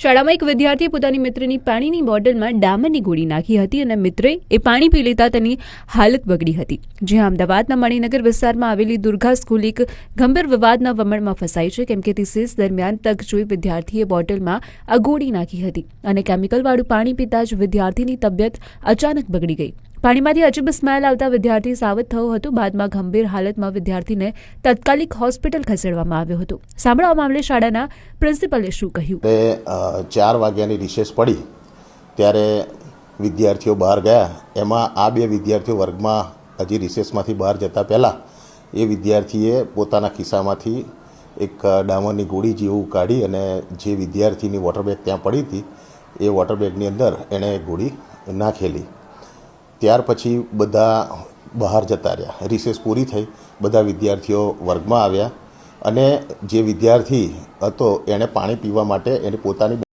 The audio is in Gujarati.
શાળામાં એક વિદ્યાર્થીએ પોતાની મિત્રની પાણીની બોટલમાં ડામરની ગોળી નાખી હતી અને મિત્રે એ પાણી પી લેતા તેની હાલત બગડી હતી. જ્યાં અમદાવાદના મણિનગર વિસ્તારમાં આવેલી દુર્ગા સ્કૂલ એક ગંભીર વિવાદના વમળમાં ફસાઈ છે, કેમ કે રિસેસ દરમિયાન તક જોઈ વિદ્યાર્થીએ બોટલમાં આ ગોળી નાખી હતી અને કેમિકલવાળું પાણી પીતા જ વિદ્યાર્થીની તબિયત અચાનક બગડી ગઈ. પાણીમાંથી અજીબ સ્મેલ આવતા વિદ્યાર્થી સાવધ થયો હતો. બાદમાં ગંભીર હાલતમાં વિદ્યાર્થીને તાત્કાલિક હોસ્પિટલ ખસેડવામાં આવ્યો હતો. સાંભળો આ મામલે શાળાના પ્રિન્સિપલે શું કહ્યું. 4 વાગ્યાની રિસેસ પડી ત્યારે વિદ્યાર્થીઓ બહાર ગયા. એમાં આ 2 વિદ્યાર્થીઓ વર્ગમાં હજી રિસેસમાંથી બહાર જતા પહેલાં એ વિદ્યાર્થીએ પોતાના ખિસ્સામાંથી એક ડામરની ગોળી જેવું કાઢી અને જે વિદ્યાર્થીની વોટરબેગ ત્યાં પડી હતી એ વોટરબેગની અંદર એણે ગોળી નાખેલી. ત્યાર પછી બધા બહાર જતા રહ્યા. રિસેસ પૂરી થઈ, બધા વિદ્યાર્થીઓ વર્ગમાં આવ્યા અને જે વિદ્યાર્થી હતો એણે પાણી પીવા માટે એની પોતાની